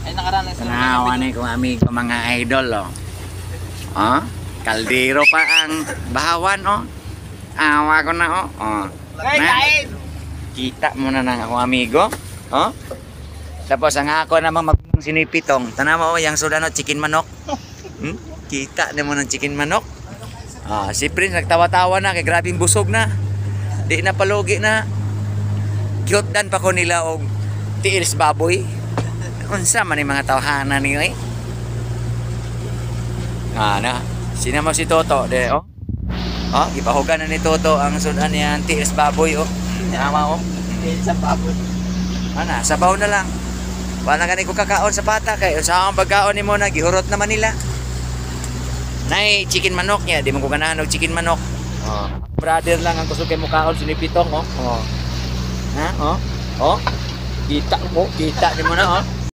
Ay, nakaraan sa Tanawa ni kong amigo mga idol, oh. Oh, kaldero pa ang bahawan, oh. Awa ko na, oh. Oh. Ay, Na, kain! kita mo na ng akong amigo, oh. Tapos ang ako namang sinipitong. Tanawa, oh, yung sudan, oh, chicken manok. Kita na mo ng chicken manok. Ah, si Prince nagtawa-tawa na, kay grabing busog na. Di na palugi na. Cute dan pa ko nila og tiils baboy. Unsa man yung mga tawhana niyo eh. Na, sino mo si Toto de, oh. Oh, ipahugan na ni Toto ang sudan niya tiils baboy, oh. Tama, oh. Sa baboy. Ana, sabaw na lang. Wala gani ko kakaon sa pata kay usa ang pagkaon nimo na gihurot naman nila. Nay chicken manok niya, di mo ko ganahan og chicken manok. Oh. Brother lang ang kusog kay mo kaon sinipitong, oh. Oh. Ha, oh. Oh. Kita mo, kita ni mo na, oh.